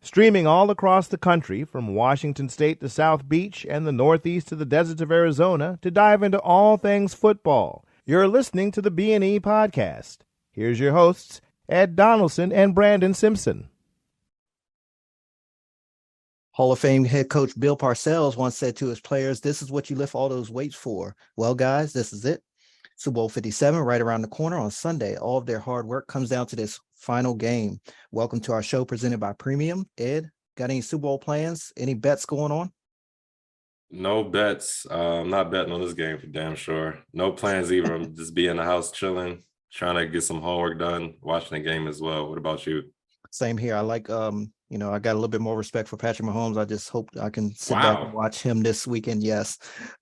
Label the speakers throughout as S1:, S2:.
S1: Streaming all across the country, from Washington State to South Beach and the Northeast to the deserts of Arizona, to dive into all things football. You're listening to the B&E Podcast. Here's your hosts, Ed Donaldson and Brandon Simpson.
S2: Hall of Fame head coach Bill Parcells once said to his players, "This is what you lift all those weights for." Well, guys, this is it. Super Bowl 57 right around the corner on Sunday. All of their hard work comes down to this final game. Welcome to our show presented by Premium. Ed, got any Super Bowl plans? Any bets going on?
S3: No bets. I'm not betting on this game for damn sure. No plans either. I'm just be in the house chilling, trying to get some homework done, watching the game as well. What about you?
S2: Same here. I like I got a little bit more respect for Patrick Mahomes. I just hope I can sit back and watch him this weekend. Yes.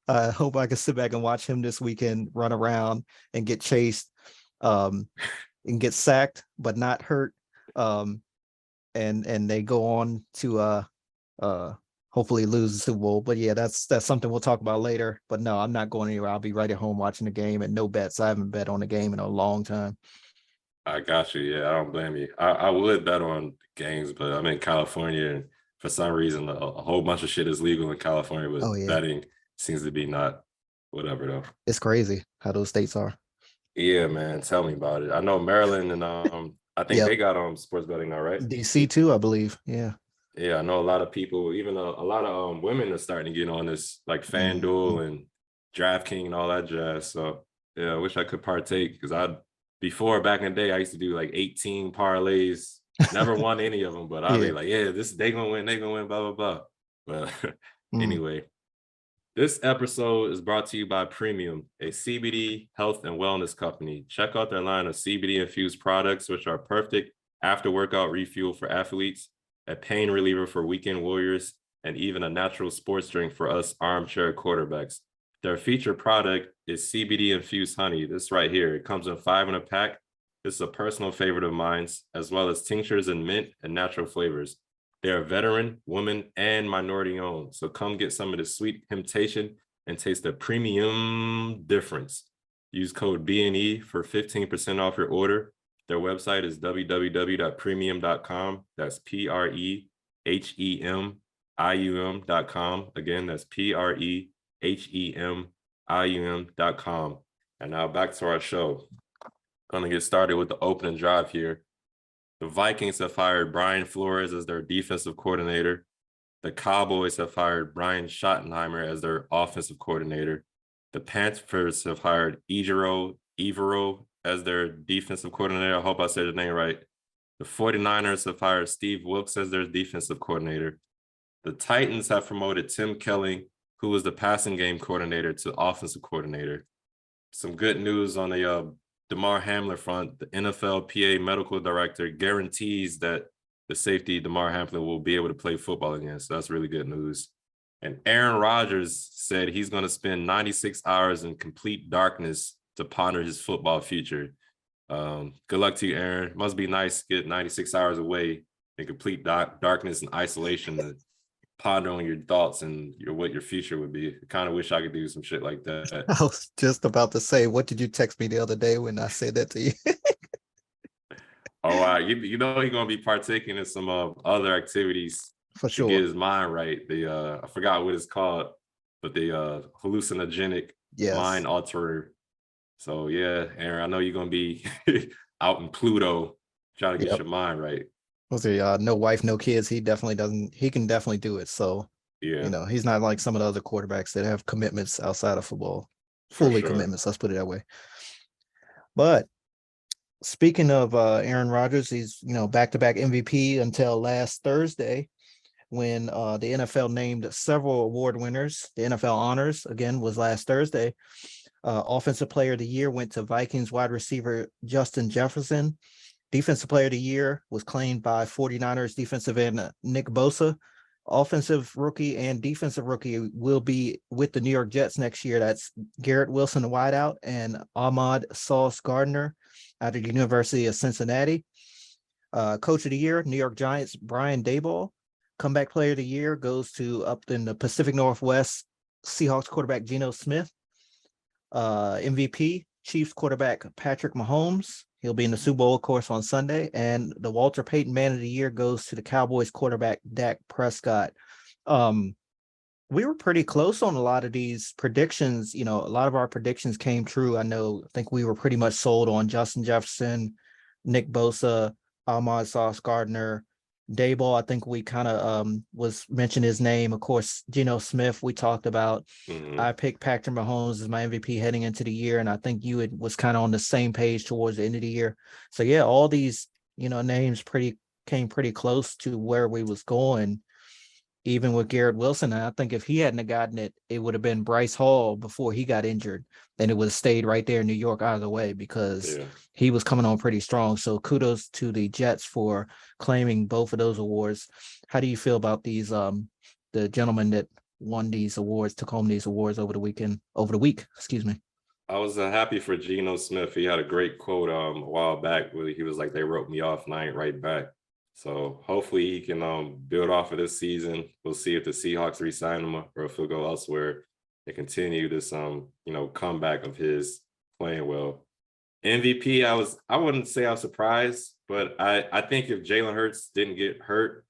S2: I hope I can sit back and watch him this weekend, run around and get chased, and get sacked, but not hurt. And they go on to hopefully lose the Super Bowl. But yeah, that's something we'll talk about later. But no, I'm not going anywhere. I'll be right at home watching the game, and no bets. I haven't bet on the game in a long time.
S3: I got you. Yeah, I don't blame you. I would bet on games, but I'm in California, and for some reason, a whole bunch of shit is legal in California, but betting seems to be not. Whatever, though.
S2: It's crazy how those states are.
S3: Yeah, man. Tell me about it. I know Maryland and I think they got sports betting now, right?
S2: DC too, I believe. Yeah.
S3: Yeah, I know a lot of people, even a lot of women are starting to get on this, like FanDuel and DraftKings and all that jazz. So yeah, I wish I could partake because before back in the day, I used to do like 18 parlays. Never won any of them, but I'd be like, yeah, they gonna win, blah, blah, blah. But anyway, this episode is brought to you by Premium, a CBD health and wellness company. Check out their line of CBD-infused products, which are perfect after-workout refuel for athletes, a pain reliever for weekend warriors, and even a natural sports drink for us armchair quarterbacks. Their featured product is CBD-infused honey. This right here. It comes in 5 in a pack. This is a personal favorite of mine, as well as tinctures and mint and natural flavors. They are veteran, woman, and minority-owned. So come get some of the sweet temptation and taste the premium difference. Use code BNE for 15% off your order. Their website is www.premium.com. That's PREHEMIUM.com. Again, that's PREHEMIUM.com. And now back to our show. Going to get started with the opening drive here. The Vikings have hired Brian Flores as their defensive coordinator. The Cowboys have hired Brian Schottenheimer as their offensive coordinator. The Panthers have hired Evero as their defensive coordinator. I hope I said his name right. The 49ers have hired Steve Wilks as their defensive coordinator. The Titans have promoted Tim Kelly, who was the passing game coordinator, to offensive coordinator. Some good news on the Damar Hamlin front. The NFLPA medical director guarantees that the safety Damar Hamlin will be able to play football again. So that's really good news. And Aaron Rodgers said he's going to spend 96 hours in complete darkness to ponder his football future. Good luck to you, Aaron. Must be nice to get 96 hours away in complete darkness and isolation to ponder on your thoughts and what your future would be. I kind of wish I could do some shit like that.
S2: I was just about to say, what did you text me the other day when I said that to you?
S3: You know he's gonna be partaking in some other activities
S2: for sure
S3: to get his mind right. I forgot what it's called, but the hallucinogenic mind alterer. So yeah, Aaron, I know you're gonna be out in Pluto trying to get your mind right.
S2: No wife, no kids. He can definitely do it. So yeah, he's not like some of the other quarterbacks that have commitments outside of football, commitments. Let's put it that way. But speaking of Aaron Rodgers, he's back-to-back MVP until last Thursday, when the NFL named several award winners. The NFL honors again was last Thursday. Offensive Player of the Year went to Vikings wide receiver Justin Jefferson. Defensive Player of the Year was claimed by 49ers defensive end Nick Bosa. Offensive Rookie and Defensive Rookie will be with the New York Jets next year. That's Garrett Wilson, the wideout, and Ahmad Sauce Gardner out of the University of Cincinnati. Coach of the Year, New York Giants, Brian Daboll. Comeback Player of the Year goes to up in the Pacific Northwest, Seahawks quarterback Geno Smith. MVP, Chiefs quarterback Patrick Mahomes. He'll be in the Super Bowl, of course, on Sunday. And the Walter Payton Man of the Year goes to the Cowboys quarterback, Dak Prescott. We were pretty close on a lot of these predictions. A lot of our predictions came true. I think we were pretty much sold on Justin Jefferson, Nick Bosa, Ahmad Sauce Gardner, Dayball. I think we kind of was mentioned his name. Of course, Geno Smith, we talked about. I picked Patrick Mahomes as my MVP heading into the year, and I think you was kind of on the same page towards the end of the year. So yeah, all these, names came pretty close to where we was going. Even with Garrett Wilson, and I think if he hadn't gotten it, it would have been Bryce Hall before he got injured, and it would have stayed right there in New York either way because he was coming on pretty strong. So kudos to the Jets for claiming both of those awards. How do you feel about these the gentlemen that won these awards, took home these awards over the week? Excuse me.
S3: I was happy for Geno Smith. He had a great quote a while back where he was like, "They wrote me off and I ain't right back." So hopefully he can build off of this season. We'll see if the Seahawks re-sign him or if he'll go elsewhere and continue this comeback of his playing well. MVP, I wouldn't say I was surprised, but I think if Jalen Hurts didn't get hurt,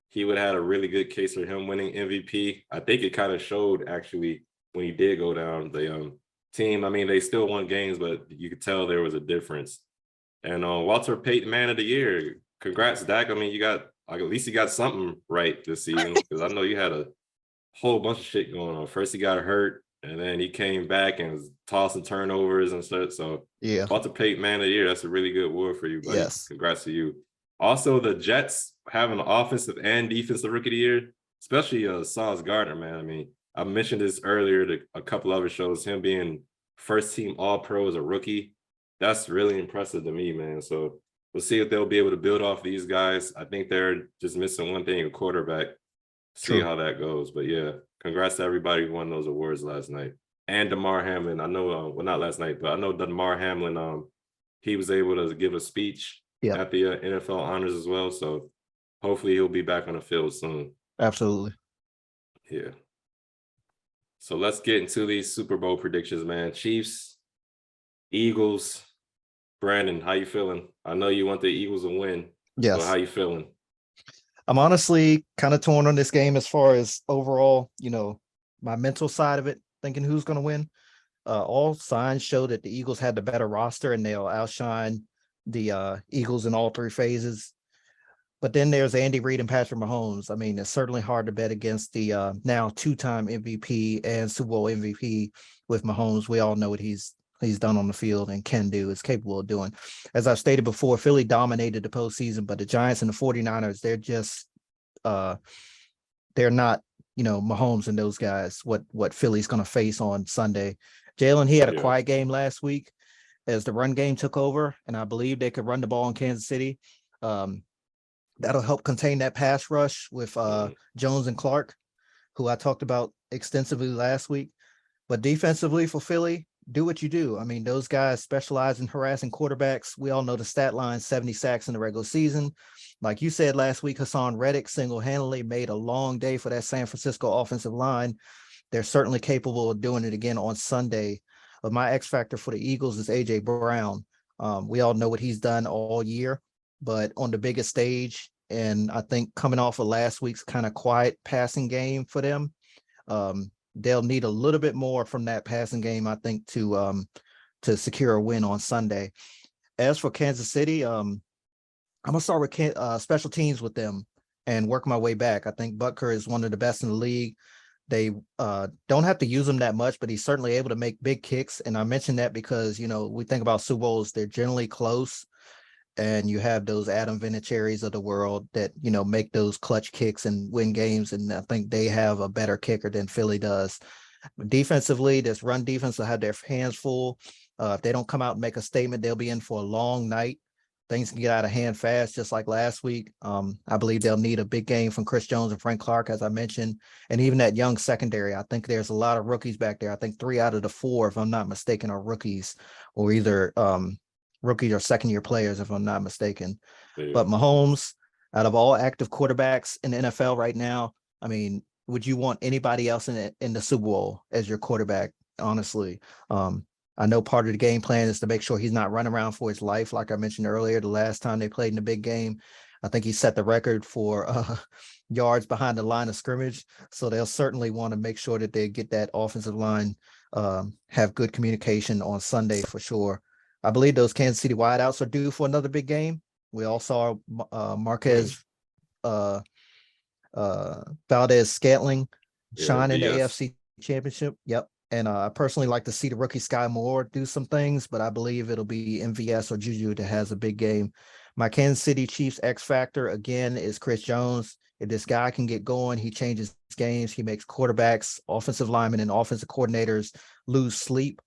S3: he would have had a really good case for him winning MVP. I think it kind of showed actually when he did go down. The team, I mean, they still won games, but you could tell there was a difference. And Walter Payton Man of the Year. Congrats, Dak. I mean, at least you got something right this season because I know you had a whole bunch of shit going on. First, he got hurt, and then he came back and was tossing turnovers and stuff. So,
S2: yeah,
S3: Walter Payton Man of the Year. That's a really good award for you, buddy.
S2: Yes.
S3: Congrats to you. Also, the Jets having an offensive and defensive rookie of the year, especially Sauce Gardner, man. I mean, I mentioned this earlier to a couple other shows. Him being first team All Pro as a rookie, that's really impressive to me, man. So. We'll see if they'll be able to build off these guys. I think they're just missing one thing, a quarterback. See how that goes. But yeah, congrats to everybody who won those awards last night. And DeMar Hamlin. I know, well, not last night, but I know DeMar Hamlin, he was able to give a speech at the NFL honors as well. So hopefully he'll be back on the field soon.
S2: Absolutely.
S3: Yeah. So let's get into these Super Bowl predictions, man. Chiefs, Eagles. Brandon, how you feeling? I know you want the Eagles to win.
S2: Yes.
S3: So how you feeling?
S2: I'm honestly kind of torn on this game as far as overall, my mental side of it, thinking who's going to win. All signs show that the Eagles had the better roster and they'll outshine the Eagles in all three phases. But then there's Andy Reid and Patrick Mahomes. I mean, it's certainly hard to bet against the now two-time MVP and Super Bowl MVP with Mahomes. We all know what he's done on the field and is capable of doing. As I've stated before, Philly dominated the postseason, but the Giants and the 49ers, they're just they're not, Mahomes and those guys, what Philly's going to face on Sunday. Jalen, he had a quiet game last week as the run game took over, and I believe they could run the ball in Kansas City. That'll help contain that pass rush with Jones and Clark, who I talked about extensively last week. But defensively for Philly, do what you do. I mean, those guys specialize in harassing quarterbacks. We all know the stat line, 70 sacks in the regular season. Like you said last week, Hassan Reddick single-handedly made a long day for that San Francisco offensive line. They're certainly capable of doing it again on Sunday. But my X factor for the Eagles is A.J. Brown. We all know what he's done all year, but on the biggest stage, and I think coming off of last week's kind of quiet passing game for them, they'll need a little bit more from that passing game, I think, to secure a win on Sunday. As for Kansas City, I'm gonna start with special teams with them and work my way back. I think Butker is one of the best in the league. They don't have to use him that much, but he's certainly able to make big kicks. And I mentioned that because, we think about Super Bowls, they're generally close. And you have those Adam Vinatieri's of the world that, make those clutch kicks and win games. And I think they have a better kicker than Philly does. Defensively, this run defense will have their hands full. If they don't come out and make a statement, they'll be in for a long night. Things can get out of hand fast, just like last week. I believe they'll need a big game from Chris Jones and Frank Clark, as I mentioned, and even that young secondary. I think there's a lot of rookies back there. I think 3 out of the 4, if I'm not mistaken, are rookies, or either rookie or second-year players, if I'm not mistaken. Yeah. But Mahomes, out of all active quarterbacks in the NFL right now, I mean, would you want anybody else in the Super Bowl as your quarterback? Honestly, I know part of the game plan is to make sure he's not running around for his life. Like I mentioned earlier, the last time they played in the big game, I think he set the record for yards behind the line of scrimmage. So they'll certainly want to make sure that they get that offensive line, have good communication on Sunday for sure. I believe those Kansas City wideouts are due for another big game. We all saw Marquez Valdez Scantling shine in the AFC Championship. Yep. And I personally like to see the rookie Sky Moore do some things, but I believe it'll be MVS or Juju that has a big game. My Kansas City Chiefs X factor again is Chris Jones. If this guy can get going, he changes games. He makes quarterbacks, offensive linemen, and offensive coordinators lose sleep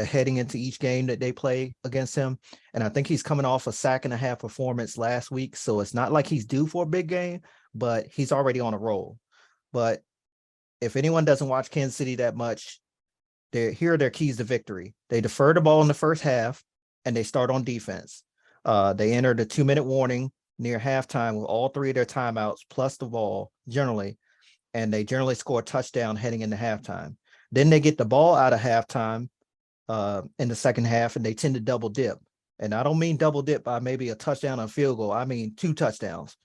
S2: heading into each game that they play against him. And I think he's coming off a 1.5-sack performance last week. So it's not like he's due for a big game, but he's already on a roll. But if anyone doesn't watch Kansas City that much, here are their keys to victory. They defer the ball in the first half and they start on defense. They enter the 2-minute warning near halftime with all 3 of their timeouts plus the ball generally, and they generally score a touchdown heading into halftime. Then they get the ball out of halftime in the second half, and they tend to double dip. And I don't mean double dip by maybe a touchdown and field goal. I mean 2 touchdowns.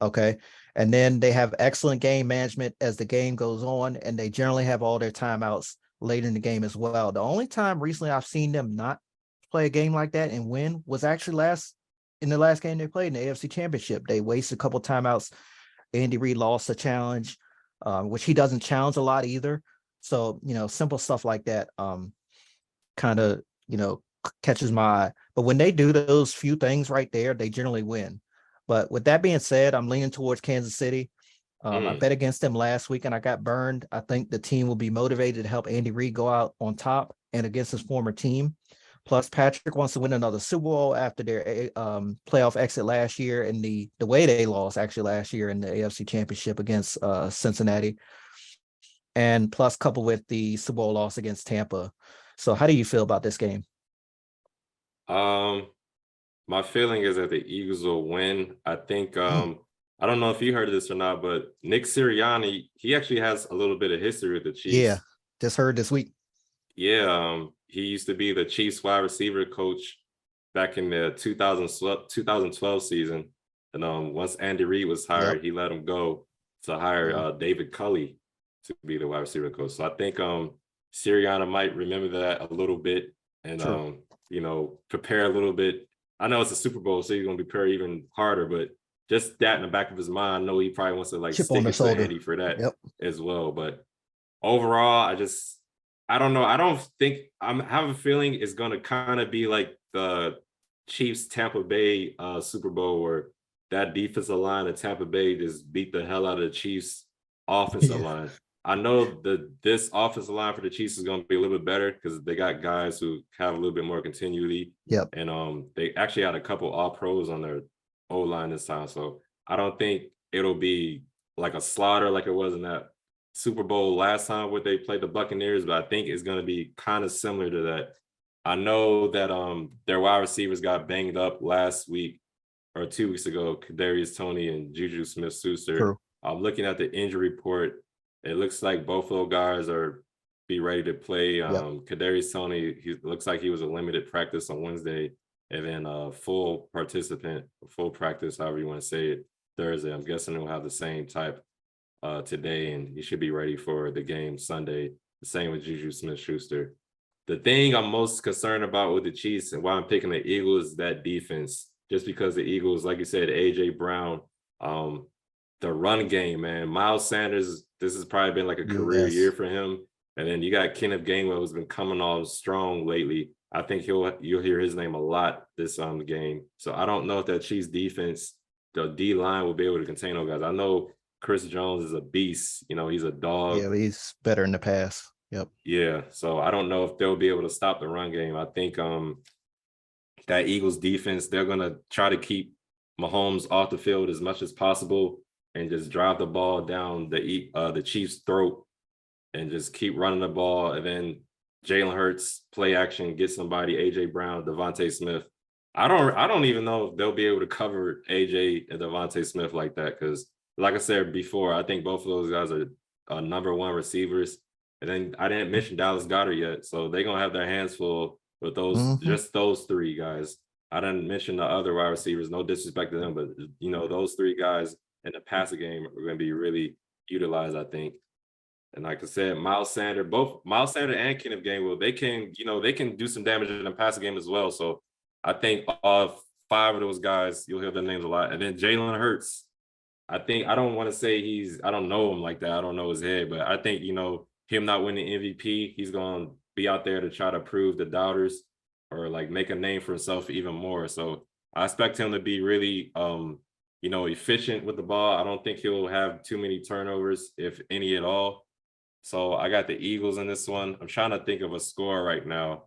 S2: Okay. And then they have excellent game management as the game goes on, and they generally have all their timeouts late in the game as well. The only time recently I've seen them not play a game like that and win was actually in the last game they played in the AFC Championship. They wasted a couple timeouts. Andy Reid lost a challenge, which he doesn't challenge a lot either. So, simple stuff like that kind of, catches my eye. But when they do those few things right there, they generally win. But with that being said, I'm leaning towards Kansas City. I bet against them last week and I got burned. I think the team will be motivated to help Andy Reid go out on top and against his former team. Plus, Patrick wants to win another Super Bowl after their playoff exit last year and the way they lost actually last year in the AFC Championship against Cincinnati. And plus, coupled with the Super Bowl loss against Tampa. So how do you feel about this game?
S3: My feeling is that the Eagles will win. I think I don't know if you heard of this or not, but Nick Sirianni, he actually has a little bit of history with the Chiefs.
S2: Yeah, just heard this week.
S3: Yeah, he used to be the Chiefs wide receiver coach back in the 2012 season. And once Andy Reid was hired, he let him go to hire David Culley to be the wide receiver coach. So I think Sirianni might remember that a little bit and prepare a little bit. I know it's a Super Bowl, so he's gonna prepare even harder, but just that in the back of his mind, I know he probably wants to stick it to Andy for that as well. But overall, I don't know. I don't think I have a feeling it's gonna kind of be like the Chiefs Tampa Bay Super Bowl where that defensive line of Tampa Bay just beat the hell out of the Chiefs offensive line. I know this offensive line for the Chiefs is going to be a little bit better because they got guys who have a little bit more continuity.
S2: Yep.
S3: And they actually had a couple all-pros on their O-line this time. So I don't think it'll be like a slaughter like it was in that Super Bowl last time where they played the Buccaneers, but I think it's going to be kind of similar to that. I know that their wide receivers got banged up last week or 2 weeks ago, Kadarius Toney and Juju Smith-Schuster. I'm looking at the injury report. It looks like both of those guys are be ready to play. Kadarius Toney, he looks like he was a limited practice on Wednesday, and then full practice, however you want to say it, Thursday. I'm guessing he'll have the same type today, and he should be ready for the game Sunday. The same with Juju Smith-Schuster. The thing I'm most concerned about with the Chiefs and why I'm picking the Eagles is that defense. Just because the Eagles, like you said, A.J. Brown, the run game, man. Miles Sanders, this has probably been like a career year for him. And then you got Kenneth Gainwell, who's been coming off strong lately. I think you'll hear his name a lot this game. So I don't know if that Chiefs defense, the D-line will be able to contain those guys. I know Chris Jones is a beast. He's a dog.
S2: Yeah, he's better in the pass. Yep.
S3: Yeah, so I don't know if they'll be able to stop the run game. I think that Eagles defense, they're going to try to keep Mahomes off the field as much as possible and just drive the ball down the Chiefs' throat and just keep running the ball. And then Jalen Hurts, play action, get somebody, A.J. Brown, Devontae Smith. I don't even know if they'll be able to cover A.J. and Devontae Smith like that because, like I said before, I think both of those guys are number one receivers. And then I didn't mention Dallas Goedert yet. So they're going to have their hands full with
S2: Mm-hmm.
S3: just those three guys. I didn't mention the other wide receivers, no disrespect to them, but those three guys in the passing game are going to be really utilized, I think. And like I said, both Miles Sanders and Kenneth Gainwell, they can do some damage in the passing game as well. So I think all 5 of those guys, you'll hear their names a lot. And then Jalen Hurts, I don't want to say I don't know him like that. I don't know his head, but I think, him not winning MVP, he's going to be out there to try to prove the doubters or like make a name for himself even more. So I expect him to be really, efficient with the ball. I don't think he'll have too many turnovers, if any at all. So I got the Eagles in this one. I'm trying to think of a score right now.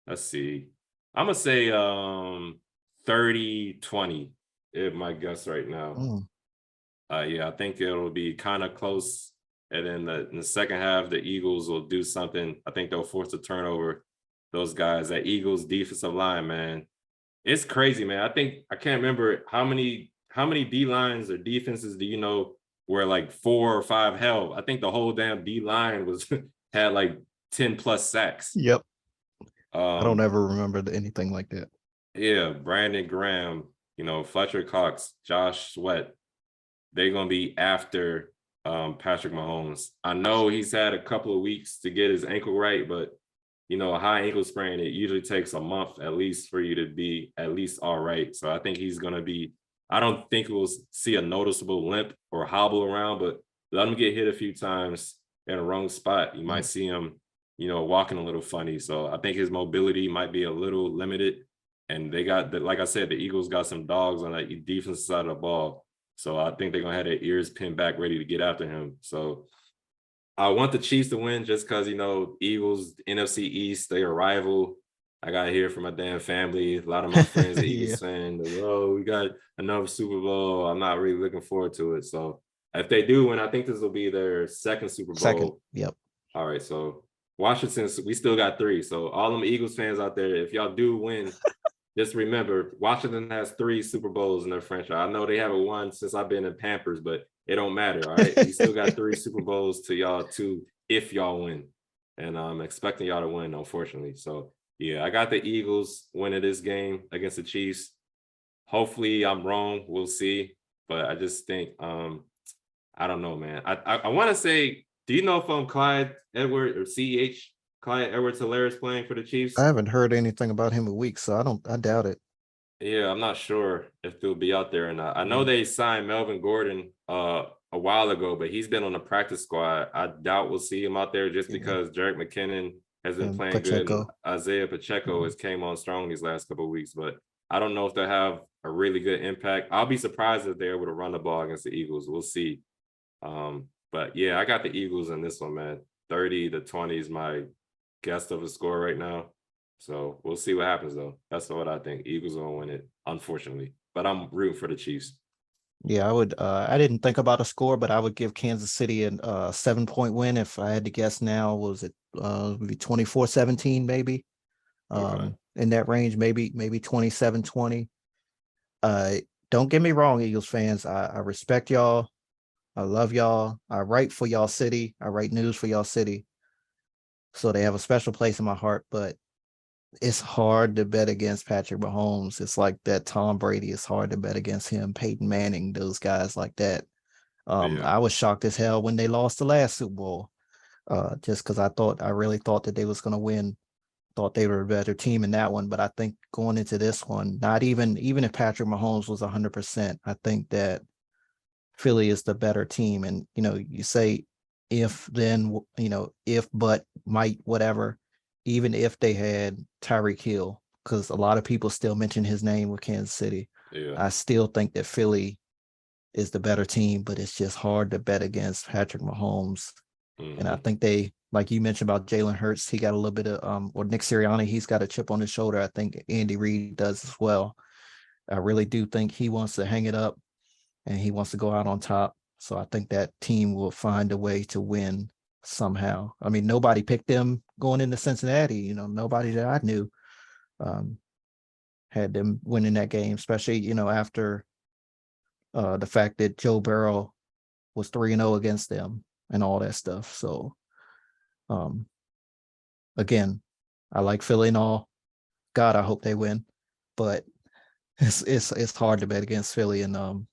S3: Let's see. I'm going to say 30-20 is my guess right now. Yeah, I think it'll be kind of close. And then in the second half, the Eagles will do something. I think they'll force a turnover. Those guys, that Eagles defensive line, man, it's crazy, man. I can't remember how many D lines or defenses do you know where like 4 or 5 held. I think the whole damn D line had like 10 plus sacks.
S2: Yep. I don't ever remember anything like that.
S3: Yeah, Brandon Graham, Fletcher Cox, Josh Sweat, they're gonna be after Patrick Mahomes. I know he's had a couple of weeks to get his ankle right, but a high ankle sprain, it usually takes a month at least for you to be at least all right. So I think he's gonna be. I don't think we'll see a noticeable limp or hobble around, but let him get hit a few times in a wrong spot. You might see him, walking a little funny. So I think his mobility might be a little limited. And they got, like I said, the Eagles got some dogs on that defensive side of the ball. So I think they're going to have their ears pinned back ready to get after him. So I want the Chiefs to win just because, Eagles, NFC East, they are rival. I got to hear from my damn family. A lot of my friends are Eagles saying, oh, we got another Super Bowl. I'm not really looking forward to it. So if they do win, I think this will be their second Super Bowl.
S2: Yep.
S3: All right. So Washington, we still got 3. So all them Eagles fans out there, if y'all do win, just remember, Washington has 3 Super Bowls in their franchise. I know they haven't won since I've been in Pampers, but it don't matter, all right? We still got 3 Super Bowls to y'all, too, if y'all win. And I'm expecting y'all to win, unfortunately. So, yeah, I got the Eagles winning this game against the Chiefs. Hopefully, I'm wrong. We'll see. But I just think, I don't know, man. I want to say, do you know if Clyde Edwards or CEH Clyde Edwards-Helaire is playing for the Chiefs?
S2: I haven't heard anything about him in a week, so I doubt it.
S3: Yeah, I'm not sure if he'll be out there or not. I know they signed Melvin Gordon a while ago, but he's been on the practice squad. I doubt we'll see him out there just because Jerick McKinnon has been playing good. And Isaiah Pacheco has came on strong these last couple of weeks, but I don't know if they'll have a really good impact. I'll be surprised if they're able to run the ball against the Eagles. We'll see. But yeah, I got the Eagles in this one, man. 30-20 is my guess of a score right now. So we'll see what happens, though. That's what I think. Eagles will win it, unfortunately. But I'm rooting for the Chiefs.
S2: Yeah, I would. I didn't think about a score, but I would give Kansas City a 7-point win. If I had to guess now, was it maybe 24-17, maybe? In that range, maybe 27-20. Don't get me wrong, Eagles fans. I respect y'all. I love y'all. I write for y'all city. I write news for y'all city. So they have a special place in my heart, but it's hard to bet against Patrick Mahomes. It's like that Tom Brady. It's hard to bet against him, Peyton Manning, those guys like that. I was shocked as hell when they lost the last Super Bowl, just because I really thought that they was going to win. Thought they were a better team in that one. But I think going into this one, not even if Patrick Mahomes was 100%, I think that Philly is the better team. And, you say if, then, if, but, might, whatever, even if they had Tyreek Hill, because a lot of people still mention his name with Kansas City.
S3: Yeah.
S2: I still think that Philly is the better team, but it's just hard to bet against Patrick Mahomes. Mm-hmm. And I think they, like you mentioned about Jalen Hurts, he got a little bit of, or Nick Sirianni, he's got a chip on his shoulder. I think Andy Reid does as well. I really do think he wants to hang it up and he wants to go out on top. So I think that team will find a way to win somehow. I mean, nobody picked them going into Cincinnati. Nobody that I knew had them winning that game, especially, after the fact that Joe Burrow was 3-0 against them. and all that stuff. So, again, I like Philly and all. God, I hope they win, but it's hard to bet against Philly and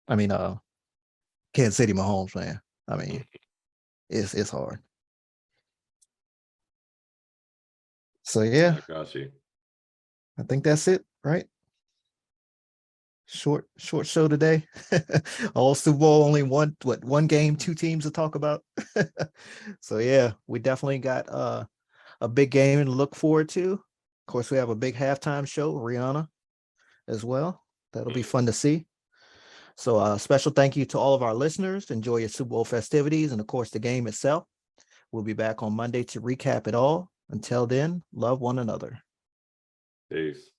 S2: Kansas City Mahomes, man. I mean, it's hard. So yeah,
S3: I got you.
S2: I think that's it, right? Short show today. All Super Bowl, only one game, two teams to talk about. So yeah, we definitely got a big game to look forward to. Of course, we have a big halftime show, Rihanna, as well. That'll be fun to see. So special thank you to all of our listeners. Enjoy your Super Bowl festivities and of course the game itself. We'll be back on Monday to recap it all. Until then, love one another.
S3: Peace.